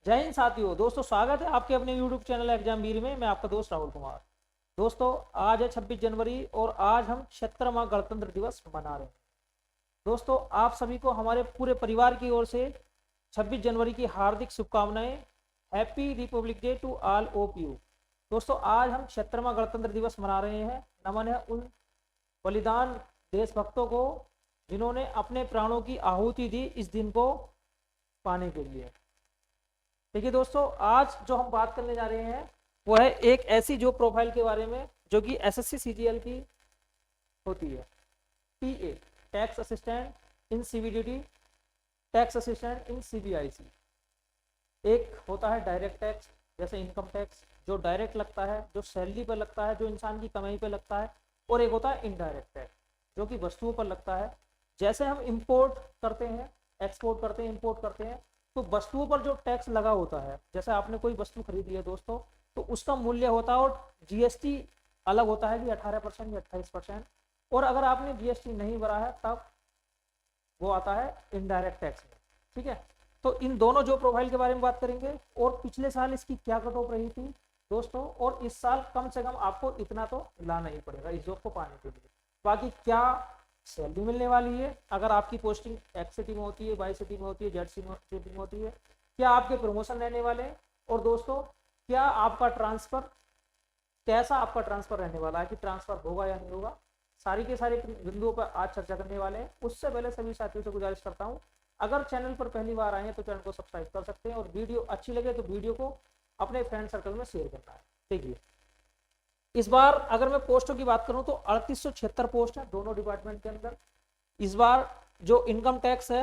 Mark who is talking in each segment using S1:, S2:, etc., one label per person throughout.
S1: जय हिंद साथियों। दोस्तों स्वागत है आपके अपने YouTube चैनल एग्जाम वीर में। मैं आपका दोस्त राहुल कुमार। दोस्तों आज है 26 जनवरी और आज हम 76वां गणतंत्र दिवस मना रहे हैं। दोस्तों आप सभी को हमारे पूरे परिवार की ओर से 26 जनवरी की हार्दिक शुभकामनाएं। Happy republic day to all of you. दोस्तों आज हम 76वां गणतंत्र दिवस मना रहे हैं। नमन है उन बलिदान देशभक्तों को जिन्होंने अपने प्राणों की आहुति दी इस दिन को पाने के लिए। देखिए दोस्तों आज जो हम बात करने जा रहे हैं वो है एक ऐसी जॉब प्रोफाइल के बारे में जो कि एसएससी सीजीएल की होती है। TA tax assistant in CBDT, tax assistant in CBIC. एक होता है डायरेक्ट टैक्स जैसे इनकम टैक्स जो डायरेक्ट लगता है, जो सैलरी पर लगता है, जो इंसान की कमाई पर लगता है। और एक होता है इनडायरेक्ट टैक्स जो कि वस्तुओं पर लगता है। जैसे हम इंपोर्ट करते हैं, एक्सपोर्ट करते हैं, इंपोर्ट करते हैं तो वस्तुओं पर जो टैक्स लगा होता है, जैसे आपने कोई वस्तु खरीदी है दोस्तों तो उसका मूल्य होता है और जीएसटी अलग होता है कि 18% या 28%। और अगर आपने जीएसटी नहीं भरा है तब वो आता है इनडायरेक्ट टैक्स में। ठीक है, तो इन दोनों जो प्रोफाइल के बारे में बात करेंगे और पिछले साल इसकी क्या कट ऑफ रही थी दोस्तों, और इस साल कम से कम आपको इतना तो लाना ही पड़ेगा इस जॉब को पाने के लिए। बाकी क्या सैलरी मिलने वाली है, अगर आपकी पोस्टिंग एक्स सिटी में होती है, वाई सिटी में होती है, जेड सिटी में होती है, क्या आपके प्रमोशन रहने वाले हैं, और दोस्तों क्या आपका ट्रांसफर, कैसा आपका ट्रांसफर रहने वाला है कि ट्रांसफर होगा या नहीं होगा, सारी के सारे बिंदुओं पर आज चर्चा करने वाले हैं। उससे पहले सभी साथियों से गुजारिश करता हूं अगर चैनल पर पहली बार आए हैं तो चैनल को सब्सक्राइब कर सकते हैं और वीडियो अच्छी लगे तो वीडियो को अपने फ्रेंड सर्कल में शेयर करना है। देखिए इस बार अगर मैं पोस्टों की बात करूं तो 3876 पोस्ट है दोनों डिपार्टमेंट के अंदर। इस बार जो इनकम टैक्स है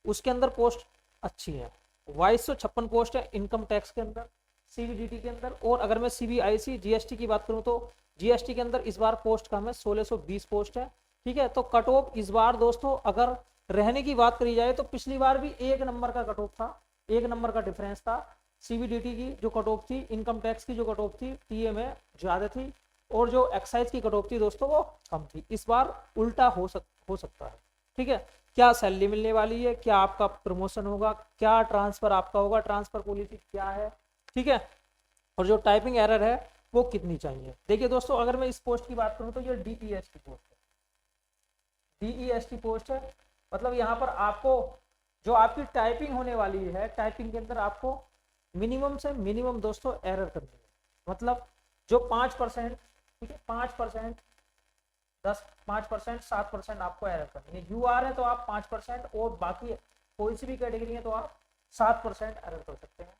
S1: उसके अंदर पोस्ट अच्छी है, 2256 पोस्ट है इनकम टैक्स के अंदर, सीबीडीटी के अंदर। और अगर मैं सीबीआईसी जीएसटी की बात करूं तो जीएसटी के अंदर इस बार पोस्ट कम है, 1620 पोस्ट है। ठीक है, तो कट ऑफ इस बार दोस्तों अगर रहने की बात करी जाए तो पिछली बार भी 1 नंबर का कट ऑफ था, 1 नंबर का डिफरेंस था। सीबीडीटी की जो कट ऑफ थी, इनकम टैक्स की जो कट ऑफ थी टीए में ज्यादा थी और जो एक्साइज की कट ऑफ थी दोस्तों वो कम थी। इस बार उल्टा हो सकता है। ठीक है, क्या सैलरी मिलने वाली है, क्या आपका प्रमोशन होगा, क्या ट्रांसफर आपका होगा, ट्रांसफर पॉलिसी क्या है। ठीक है, और जो टाइपिंग एरर है वो कितनी चाहिए। देखिए दोस्तों अगर मैं इस पोस्ट की बात करूं तो ये डीईएस की पोस्ट है, डीईएस की पोस्ट है। मतलब यहाँ पर आपको जो आपकी टाइपिंग होने वाली है, टाइपिंग के अंदर आपको मिनिमम से मिनिमम दोस्तों एरर करनी है। मतलब जो 5%, ठीक है 5%, 5%, 7% आपको एरर करनी है। यूआर है तो आप 5% और बाकी कोई सी भी कैटेगरी है तो आप 7% एरर कर सकते हैं।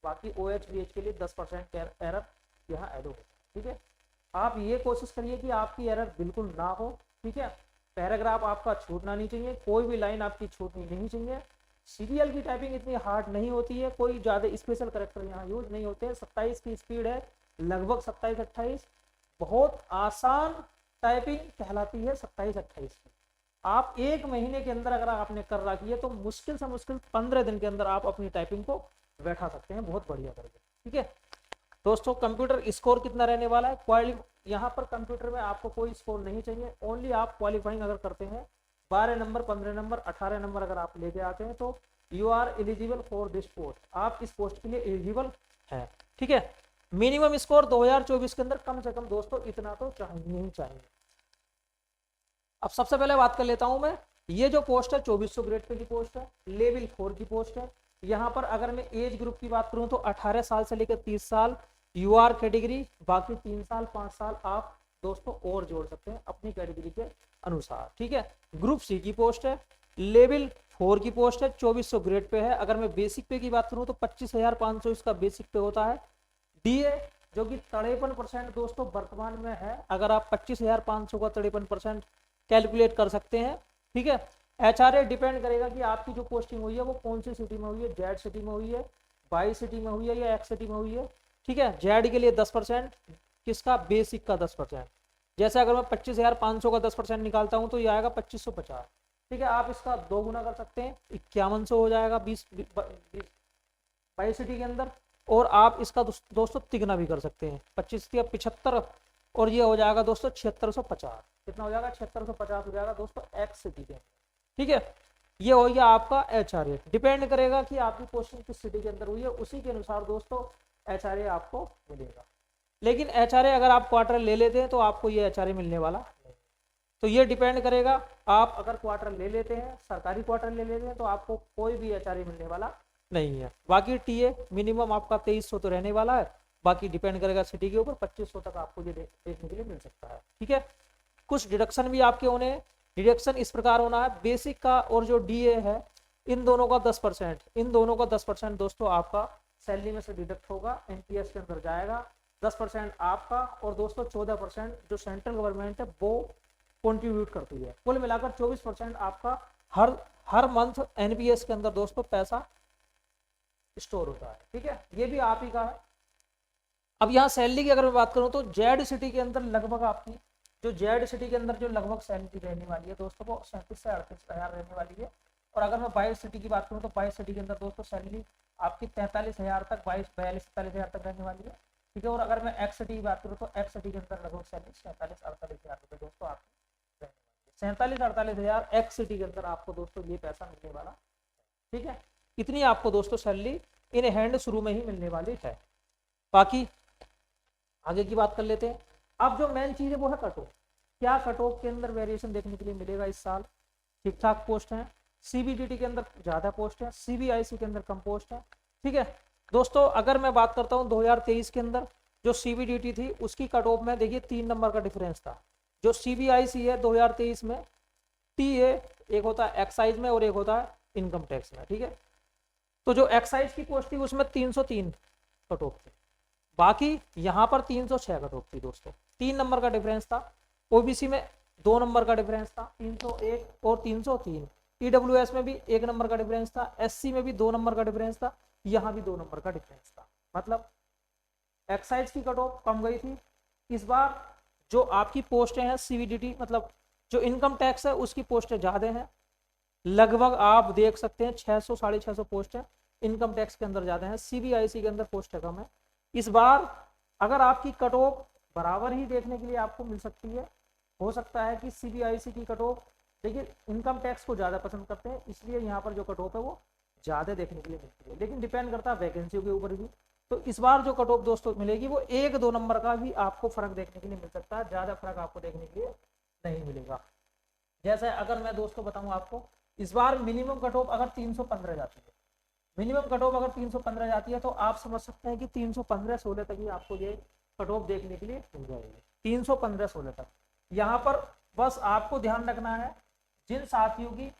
S1: बाकी OH BH के लिए 10% एरर यहाँ ऐड होगा। ठीक है, आप ये कोशिश करिए कि आपकी एरर बिल्कुल ना हो। ठीक है, पैराग्राफ आपका छूटना नहीं चाहिए, कोई भी लाइन आपकी छूटनी नहीं चाहिए। सीरियल की टाइपिंग इतनी हार्ड नहीं होती है, कोई ज़्यादा स्पेशल करेक्टर यहाँ यूज नहीं होते हैं। 27 की स्पीड है, लगभग 27-28, बहुत आसान टाइपिंग कहलाती है 27-28 की। आप 1 महीने के अंदर अगर आपने कर रखी है तो मुश्किल से मुश्किल 15 दिन के अंदर आप अपनी टाइपिंग को बैठा सकते हैं बहुत बढ़िया करके। ठीक है दोस्तों, कंप्यूटर स्कोर कितना रहने वाला है, यहाँ पर कंप्यूटर में आपको कोई स्कोर नहीं चाहिए, ओनली आप क्वालिफाइंग अगर करते हैं 12 नंबर, 15 नंबर, 18 नंबर अगर आप लेके आते हैं तो you are eligible for this post, आप इस पोस्ट के लिए एलिजिबल है। ठीक है, मिनिमम स्कोर 2024 के अंदर कम से कम दोस्तों इतना तो चाहिए ही चाहिए। अब सबसे पहले बात कर लेता हूं मैं, ये जो पोस्ट है 2400 ग्रेड पे की पोस्ट है, लेवल 4 की पोस्ट है। यहाँ पर अगर मैं एज ग्रुप की बात करूं तो 18 साल से लेकर 30 साल यूआर कैटेगरी, बाकी 3 साल 5 साल आप दोस्तों और जोड़ सकते हैं अपनी कैटेगरी के अनुसार। ठीक है, ग्रुप सी की पोस्ट है, लेवल 4 की पोस्ट है, 2400 ग्रेड पे है। अगर मैं बेसिक पे की बात करूं तो 25,500 इसका बेसिक पे होता है। डीए जो कि 53% दोस्तों वर्तमान में है, अगर आप 25,500 का 53% कैलकुलेट कर सकते हैं। ठीक है, एचआरए डिपेंड करेगा कि आपकी जो पोस्टिंग हुई है वो कौन सी सिटी में हुई है, जेड सिटी में हुई है, वाई सिटी में हुई है या एक्स सिटी में हुई है। ठीक है, जेड के लिए 10%, किसका, बेसिक का 10%। जैसे अगर मैं 25,500 का 10% निकालता हूं तो ये आएगा 2550। ठीक है, आप इसका 2 गुना कर सकते हैं, 5100 हो जाएगा 20 वाई सिटी के अंदर। और आप इसका दोस्तों तिगुना भी कर सकते हैं, 25 या 75, और ये हो जाएगा दोस्तों 7650। कितना हो जाएगा, 7650 हो जाएगा दोस्तों एक्स सिटी के। ठीक है, ये हो गया आपका HRA। डिपेंड करेगा कि आपकी पोस्टिंग किस सिटी के अंदर हुई है, उसी के अनुसार दोस्तों HRA आपको मिलेगा। लेकिन HRA अगर आप क्वार्टर ले लेते हैं तो आपको ये HRA मिलने वाला नहीं। तो ये डिपेंड करेगा, आप अगर क्वार्टर ले लेते हैं, सरकारी क्वार्टर ले लेते हैं, तो आपको कोई भी HRA मिलने वाला नहीं है। बाकी TA मिनिमम आपका 2300 तो रहने वाला है, बाकी डिपेंड करेगा सिटी के ऊपर, 2500 तक आपको ये देखने के लिए मिल सकता है। ठीक है, कुछ डिडक्शन भी आपके होने हैं। डिडक्शन इस प्रकार होना है, बेसिक का और जो DA है इन दोनों का 10%, इन दोनों का 10% दोस्तों आपका सैलरी में से डिडक्ट होगा, NPS के अंदर जाएगा। 10% आपका, और दोस्तों 14% जो सेंट्रल गवर्नमेंट है वो कंट्रीब्यूट करती है। कुल मिलाकर 24% आपका हर मंथ NPS के अंदर दोस्तों पैसा स्टोर होता है। ठीक है, ये भी आप ही का है। अब यहाँ सैलरी की अगर मैं बात करूँ तो जेड सिटी के अंदर लगभग आपकी जो जेड सिटी के अंदर जो लगभग सैलरी रहने वाली है दोस्तों वो 37 से 38 हज़ार रहने वाली है। और अगर मैं 22 सिटी की बात करूँ तो 22 सिटी के अंदर दोस्तों सैलरी आपकी 43,000 तक, 42-43,000 तक रहने वाली है। ठीक है, और अगर मैं एक्स सिटी की बात करूँ तो एक्स सिटी के अंदर लगभग सैलरी 47-48,000 रुपये दोस्तों आपकी रहने वाली है। 47-48,000 एक्स सिटी के अंदर आपको दोस्तों ये पैसा मिलने वाला। ठीक है, इतनी आपको दोस्तों सैलरी इन हैंड शुरू में ही मिलने वाली है। बाकी आगे की बात कर लेते हैं। अब जो मेन चीज है वो है कट ऑफ। क्या कट ऑफ के अंदर वेरिएशन देखने के लिए मिलेगा इस साल? ठीक ठाक पोस्ट है, CBDT के अंदर ज्यादा पोस्ट है, CBIC के अंदर कम पोस्ट है। ठीक है दोस्तों, अगर मैं बात करता हूँ 2023 के अंदर जो CBDT थी उसकी कट ऑफ में देखिए 3 नंबर का डिफरेंस था। जो CBIC है 2023 में TA एक होता है एक्साइज में और एक होता है इनकम टैक्स में। ठीक है, तो जो एक्साइज की पोस्ट थी उसमें 303 कट ऑफ थी, बाकी यहाँ पर 306 कट ऑफ थी दोस्तों। 3 नंबर का डिफरेंस था। OBC में 2 नंबर का डिफरेंस था, 301 और 303। EWS में भी 1 नंबर का डिफरेंस था, SC में भी 2 नंबर का डिफरेंस था, यहाँ भी 2 नंबर का डिफरेंस था। मतलब एक्साइज की कट ऑफ कम गई थी। इस बार जो आपकी पोस्टें हैं CBDT मतलब जो इनकम टैक्स है उसकी पोस्टें ज़्यादा हैं, लगभग आप देख सकते हैं 600-650 पोस्ट है इनकम टैक्स के अंदर ज़्यादा है। CBIC के अंदर पोस्टें कम है। इस बार अगर आपकी कट ऑफ बराबर ही देखने के लिए आपको मिल सकती है, हो सकता है कि CBIC की कट ऑफ देखिए इनकम टैक्स को ज़्यादा पसंद करते हैं, इसलिए यहाँ पर जो कट ऑफ है वो ज़्यादा देखने के लिए मिलती है। लेकिन डिपेंड करता है वैकेंसी के ऊपर भी। तो इस बार जो कट ऑफ दोस्तों मिलेगी वो 1-2 नंबर का भी आपको फर्क देखने के लिए मिल सकता है, ज़्यादा फर्क आपको देखने के लिए नहीं मिलेगा। जैसे अगर मैं दोस्तों बताऊँ आपको, इस बार मिनिमम कट ऑफ अगर 315 जाती है, मिनिमम कट ऑफ अगर 315 जाती है तो आप समझ सकते हैं कि 315-16 तक ही आपको ये कट ऑफ देखने के लिए मिल जाएगी। 315-16 तक। यहाँ पर बस आपको ध्यान रखना है, जिन साथियों की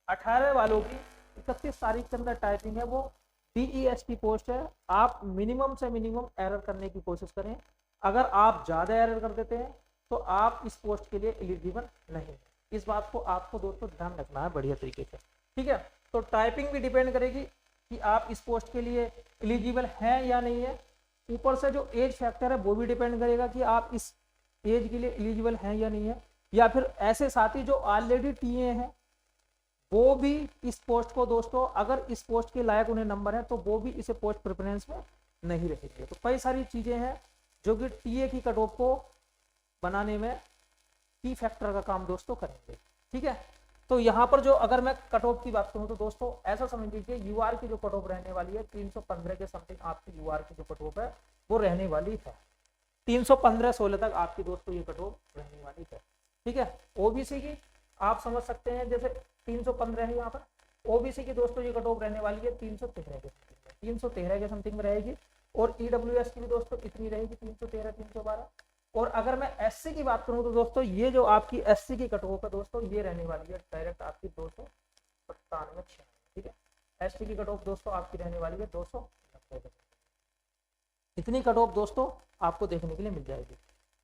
S1: 18 वालों की 31 तारीख के अंदर टाइपिंग है वो DES की पोस्ट है, आप मिनिमम से मिनिमम एरर करने की कोशिश करें। अगर आप ज़्यादा एरर कर देते हैं तो आप इस पोस्ट के लिए एलिजिबल नहीं है। इस बात को आपको दोस्तों ध्यान रखना है बढ़िया तरीके से। ठीक है, तो टाइपिंग भी डिपेंड करेगी कि आप इस पोस्ट के लिए एलिजिबल हैं या नहीं है। ऊपर से जो एज फैक्टर है वो भी डिपेंड करेगा कि आप इस एज के लिए एलिजिबल हैं या नहीं है। या फिर ऐसे साथी जो ऑलरेडी TA हैं वो भी इस पोस्ट को दोस्तों अगर इस पोस्ट के लायक उन्हें नंबर है तो वो भी इसे पोस्ट प्रेफरेंस में नहीं रहेंगे। तो कई सारी चीज़ें हैं जो कि TA की कट ऑफ को बनाने में की फैक्टर का काम दोस्तों करेंगे। ठीक है, तो यहाँ पर जो अगर मैं कट ऑफ की बात करूँ तो दोस्तों ऐसा समझ लीजिए UR की जो कट ऑफ रहने वाली है 315 के समथिंग आपकी UR की जो कट ऑफ है वो रहने वाली है। 315-16 तक आपकी दोस्तों ये कट ऑफ रहने वाली है। ठीक है, OBC की आप समझ सकते हैं जैसे 315 है यहाँ पर, OBC की दोस्तों ये कट ऑफ रहने वाली है 313 के समथिंग में रहेगी। और EWS की भी दोस्तों इतनी रहेगी 313-312। और अगर मैं SC की बात करूं तो दोस्तों ये जो आपकी SC की कट ऑफ है दोस्तों ये रहने वाली है डायरेक्ट आपकी 297। ठीक है, SC की कट ऑफ दोस्तों आपकी रहने वाली है 290। इतनी कट ऑफ दोस्तों आपको देखने के लिए मिल जाएगी।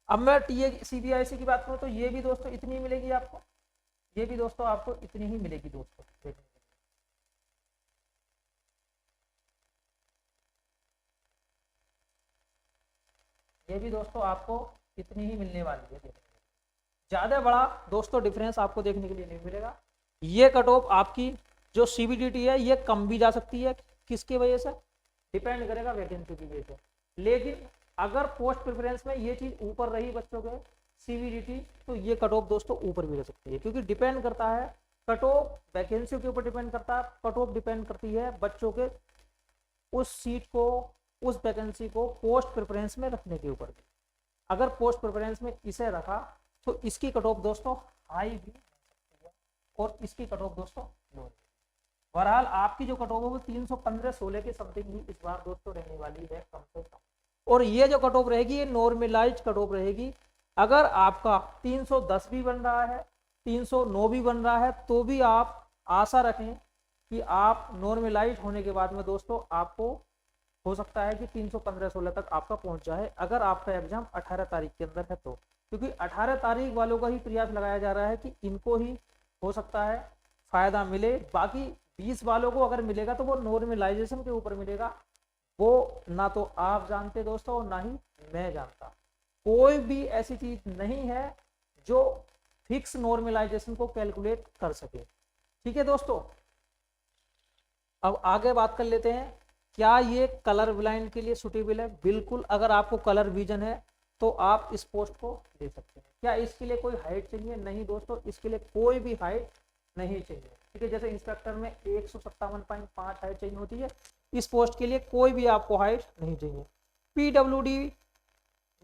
S1: अब मैं TA CBIC की बात करूं तो ये भी दोस्तों इतनी मिलेगी आपको, ये भी दोस्तों आपको इतनी ही मिलेगी दोस्तों देखने के लिए। ये भी दोस्तों आपको इतनी ही मिलने वाली है। ज़्यादा बड़ा दोस्तों डिफरेंस आपको देखने के लिए नहीं मिलेगा। ये कट ऑफ आपकी जो CBDT है ये कम भी जा सकती है, किसकी वजह से? डिपेंड करेगा वैकेंसी की वजह से। लेकिन अगर पोस्ट प्रेफरेंस में ये चीज़ ऊपर रही बच्चों के CBDT तो ये कट ऑफ दोस्तों ऊपर भी रह सकती है, क्योंकि डिपेंड करता है कट ऑफ वैकेंसी के ऊपर डिपेंड करता है, कट ऑफ डिपेंड करती है बच्चों के उस सीट को, उस वैकेंसी को पोस्ट प्रेफरेंस में रखने के ऊपर भी। अगर पोस्ट प्रेफरेंस में इसे रखा तो इसकी कट ऑफ दोस्तों हाई भी हो सकती है और इसकी कट ऑफ दोस्तों लो। बहरहाल आपकी जो कट ऑफ होगी 315-16 की समथिंग ही इस बार दोस्तों रहने वाली है कम से कम। और ये जो कट ऑफ रहेगी ये नॉर्मलाइज कट ऑफ रहेगी। अगर आपका 310 भी बन रहा है, 309 भी बन रहा है, तो भी आप आशा रखें कि आप नॉर्मलाइज होने के बाद में दोस्तों आपको हो सकता है कि 315-16 तक आपका पहुंच जाए, अगर आपका एग्जाम 18 तारीख के अंदर है तो। क्योंकि 18 तारीख वालों का ही प्रयास लगाया जा रहा है कि इनको ही हो सकता है फायदा मिले, बाकी 20 वालों को अगर मिलेगा तो वो नॉर्मलाइजेशन के ऊपर मिलेगा, वो ना तो आप जानते दोस्तों और ना ही मैं जानता। कोई भी ऐसी चीज नहीं है जो फिक्स नॉर्मलाइजेशन को कैलकुलेट कर सके। ठीक है दोस्तों, अब आगे बात कर लेते हैं, क्या ये कलर ब्लाइंड के लिए सुटेबल है? बिल्कुल, अगर आपको कलर विजन है तो आप इस पोस्ट को ले सकते हैं। क्या इसके लिए कोई हाइट चाहिए? नहीं दोस्तों, इसके लिए कोई भी हाइट नहीं चाहिए। ठीक है, जैसे इंस्पेक्टर में 157.5 हाइट चाहिए होती है, इस पोस्ट के लिए कोई भी आपको हाइट नहीं चाहिए। पीडब्ल्यूडी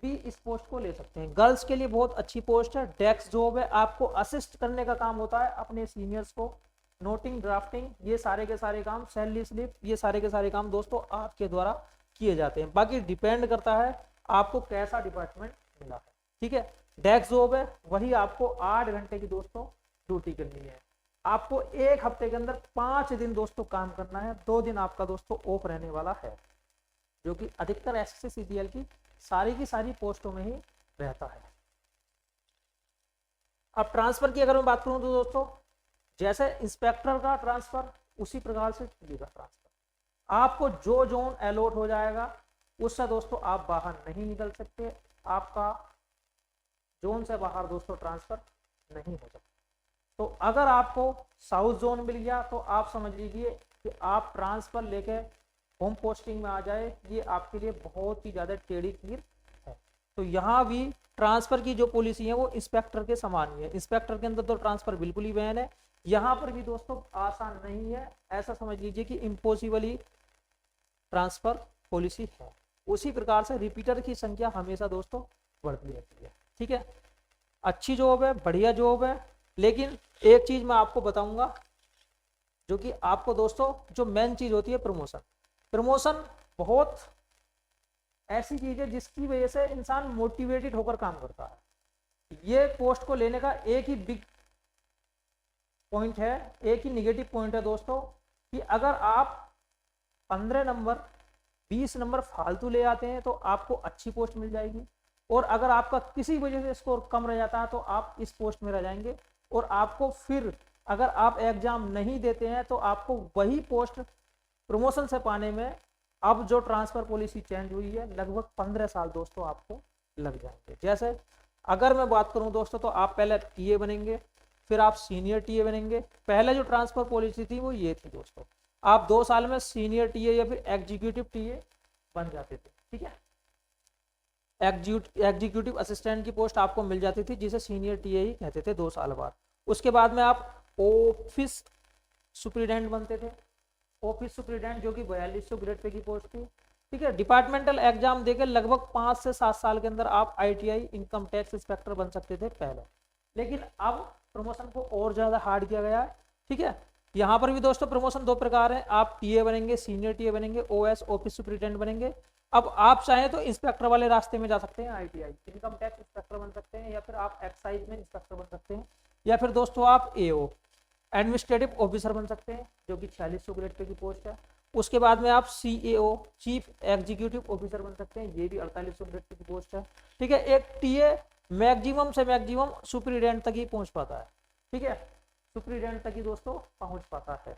S1: भी इस पोस्ट को ले सकते हैं। गर्ल्स के लिए बहुत अच्छी पोस्ट है, डेस्क जॉब है, आपको असिस्ट करने का काम होता है अपने सीनियर्स को, नोटिंग, ड्राफ्टिंग, ये सारे के सारे काम, सैलरी स्लिप, ये सारे के सारे काम दोस्तों आपके द्वारा किए जाते हैं। बाकी डिपेंड करता है आपको कैसा डिपार्टमेंट मिला है। ठीक है, डेस्क जॉब है, वही आपको 8 घंटे की दोस्तों ड्यूटी करनी है। आपको एक हफ्ते के अंदर 5 दिन दोस्तों काम करना है, 2 दिन आपका दोस्तों ऑफ रहने वाला है, जो कि अधिकतर एसएससी सीजीएल की सारी पोस्टों में ही रहता है। अब ट्रांसफर की अगर मैं बात करूं तो दोस्तों जैसे इंस्पेक्टर का ट्रांसफर उसी प्रकार से टीए का ट्रांसफर, आपको जो जोन अलॉट हो जाएगा उससे दोस्तों आप बाहर नहीं निकल सकते, आपका जोन से बाहर दोस्तों ट्रांसफर नहीं हो सकता। तो अगर आपको साउथ जोन मिल गया तो आप समझ लीजिए कि आप ट्रांसफर लेके होम पोस्टिंग में आ जाए, ये आपके लिए बहुत ही ज़्यादा टेढ़ी खीर है। तो यहाँ भी ट्रांसफर की जो पॉलिसी है वो इंस्पेक्टर के समान ही है। इंस्पेक्टर के अंदर तो ट्रांसफर बिल्कुल ही बैन है, यहाँ पर भी दोस्तों आसान नहीं है, ऐसा समझ लीजिए कि इम्पॉसिबल ही ट्रांसफर पॉलिसी है। उसी प्रकार से रिपीटर की संख्या हमेशा दोस्तों बढ़ती रहती है। ठीक है, अच्छी जॉब है, बढ़िया जॉब है, लेकिन एक चीज मैं आपको बताऊंगा जो कि आपको दोस्तों जो मेन चीज होती है प्रमोशन। प्रमोशन बहुत ऐसी चीज है जिसकी वजह से इंसान मोटिवेटेड होकर काम करता है। ये पोस्ट को लेने का एक ही बिग पॉइंट है, एक ही निगेटिव पॉइंट है दोस्तों, कि अगर आप 15 नंबर 20 नंबर फालतू ले आते हैं तो आपको अच्छी पोस्ट मिल जाएगी, और अगर आपका किसी वजह से स्कोर कम रह जाता है तो आप इस पोस्ट में रह जाएंगे, और आपको फिर अगर आप एग्जाम नहीं देते हैं तो आपको वही पोस्ट प्रमोशन से पाने में अब जो ट्रांसफर पॉलिसी चेंज हुई है लगभग 15 साल दोस्तों आपको लग जाएंगे। जैसे अगर मैं बात करूं दोस्तों तो आप पहले टीए बनेंगे, फिर आप सीनियर टीए बनेंगे। पहले जो ट्रांसफर पॉलिसी थी वो ये थी दोस्तों, आप 2 साल में सीनियर टीए या फिर एग्जीक्यूटिव टीए बन जाते थे। ठीक है, एग्जीक्यूटिव असिस्टेंट की पोस्ट आपको मिल जाती थी जिसे सीनियर टीए ही कहते थे 2 साल बाद। उसके बाद में आप ऑफिस सुप्रीडेंट बनते थे, ऑफिस सुप्रीडेंट जो कि 4200 ग्रेड पे की पोस्ट थी। ठीक है, डिपार्टमेंटल एग्जाम देकर लगभग 5 से 7 साल के अंदर आप आईटीआई इनकम टैक्स इंस्पेक्टर बन सकते थे पहले, लेकिन अब प्रमोशन को और ज़्यादा हार्ड किया गया है। ठीक है, यहाँ पर भी दोस्तों प्रमोशन 2 प्रकार हैं, आप टीए बनेंगे, सीनियर टीए बनेंगे, ओएस ऑफिस सुप्रीडेंट बनेंगे। अब आप चाहें तो इंस्पेक्टर वाले रास्ते में जा सकते हैं, आईटीआई इनकम टैक्स इंस्पेक्टर बन सकते हैं, या फिर आप एक्साइज में इंस्पेक्टर बन सकते हैं, या फिर दोस्तों आप एओ एडमिनिस्ट्रेटिव ऑफिसर बन सकते हैं जो कि 4600 ग्रेड पे की पोस्ट है। उसके बाद में आप सीएओ चीफ एग्जीक्यूटिव ऑफिसर बन सकते हैं, ये भी 4800 ग्रेड पे की पोस्ट है। ठीक है, एक टीए मैक्सिमम से मैक्सिमम सुप्रीडेंट तक ही पहुंच पाता है। ठीक है, सुप्रीडेंट तक ही दोस्तों पहुंच पाता है,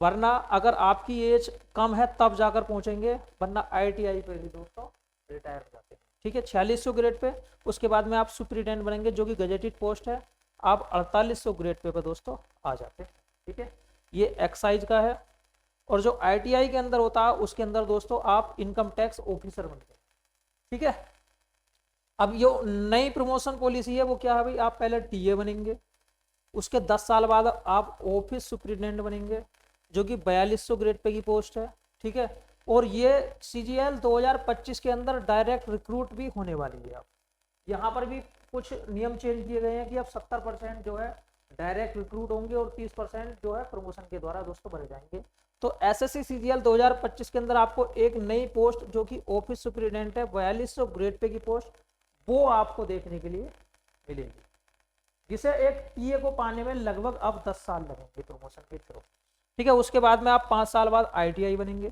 S1: वरना अगर आपकी एज कम है तब जाकर पहुंचेंगे, वरना आईटीआई पे भी दोस्तों रिटायर हो जाते हैं। ठीक है, 4600 ग्रेड पे, उसके बाद में आप सुप्रीडेंट बनेंगे जो कि गजेटेड पोस्ट है, आप 4800 ग्रेड पे दोस्तों आ जाते हैं। ठीक है, ये एक्साइज का है, और जो आईटीआई के अंदर होता है उसके अंदर दोस्तों आप इनकम टैक्स ऑफिसर बनते हैं। ठीक है, अब जो नई प्रमोशन पॉलिसी है वो क्या है भाई, आप पहले टीए बनेंगे, उसके 10 साल बाद आप ऑफिस सुपरिटेंडेंट बनेंगे, जो कि 4200 ग्रेड पे की पोस्ट है, ठीक है। और ये CGL 2025 के अंदर डायरेक्ट रिक्रूट भी होने वाली है। अब यहाँ पर भी कुछ नियम चेंज किए गए हैं कि अब 70% जो है डायरेक्ट रिक्रूट होंगे और 30% जो है प्रमोशन के द्वारा दोस्तों भरे जाएंगे। तो SSC CGL 2025 के अंदर आपको एक नई पोस्ट जो कि ऑफिस सुपरिटेंडेंट है, 4200 ग्रेड पे की पोस्ट, वो आपको देखने के लिए मिलेगी, जिसे एक टीए को पाने में लगभग अब 10 साल लगेंगे प्रमोशन के थ्रू, ठीक है। उसके बाद में आप 5 साल बाद ITI बनेंगे।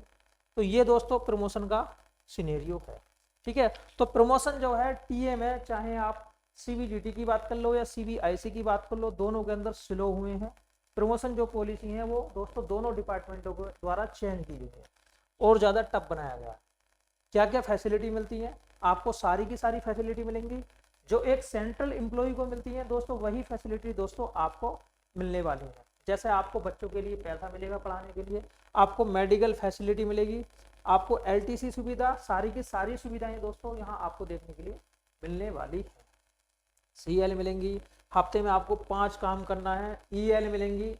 S1: तो ये दोस्तों प्रमोशन का सिनेरियो है, ठीक है। तो प्रमोशन जो है टीए में, चाहे आप CBDT की बात कर लो या CBIC की बात कर लो, दोनों के अंदर स्लो हुए हैं। प्रमोशन जो पॉलिसी है वो दोस्तों दोनों डिपार्टमेंटों के द्वारा चेंज की गई है और ज़्यादा टफ बनाया गया है। क्या क्या फैसिलिटी मिलती है आपको? सारी की सारी फैसिलिटी मिलेंगी जो एक सेंट्रल एम्प्लॉय को मिलती है दोस्तों, वही फैसिलिटी दोस्तों आपको मिलने वाली है। जैसे आपको बच्चों के लिए पैसा मिलेगा पढ़ाने के लिए, आपको मेडिकल फैसिलिटी मिलेगी, आपको LTC सुविधा, सारी की सारी सुविधाएं दोस्तों यहाँ आपको देखने के लिए मिलने वाली है। CL मिलेंगी, हफ्ते में आपको 5 काम करना है, EL मिलेंगी,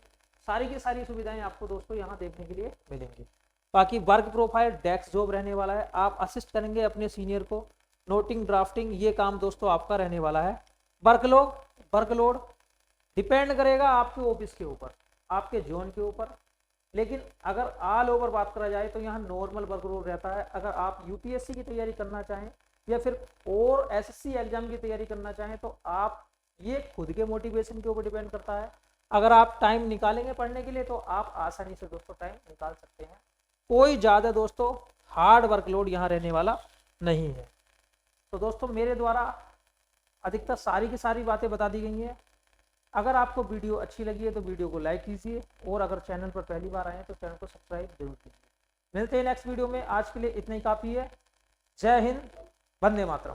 S1: सारी की सारी सुविधाएं आपको दोस्तों यहाँ देखने के लिए मिलेंगी। बाकी वर्क प्रोफाइल डेस्क जॉब रहने वाला है, आप असिस्ट करेंगे अपने सीनियर को, नोटिंग ड्राफ्टिंग ये काम दोस्तों आपका रहने वाला है। वर्कलोड डिपेंड करेगा आपके ऑफिस के ऊपर, आपके जोन के ऊपर, लेकिन अगर ऑल ओवर बात करा जाए तो यहाँ नॉर्मल वर्कलोड रहता है। अगर आप UPSC की तैयारी करना चाहें या फिर और SSC एग्जाम की तैयारी करना चाहें तो आप, ये खुद के मोटिवेशन के ऊपर डिपेंड करता है। अगर आप टाइम निकालेंगे पढ़ने के लिए तो आप आसानी से दोस्तों टाइम निकाल सकते हैं। कोई ज़्यादा दोस्तों हार्ड वर्कलोड यहाँ रहने वाला नहीं है। तो दोस्तों मेरे द्वारा अधिकतर सारी की सारी बातें बता दी गई हैं। अगर आपको वीडियो अच्छी लगी है तो वीडियो को लाइक कीजिए, और अगर चैनल पर पहली बार आए हैं तो चैनल को सब्सक्राइब जरूर कीजिए। मिलते हैं नेक्स्ट वीडियो में, आज के लिए इतना ही काफ़ी है। जय हिंद, वंदे मातरम।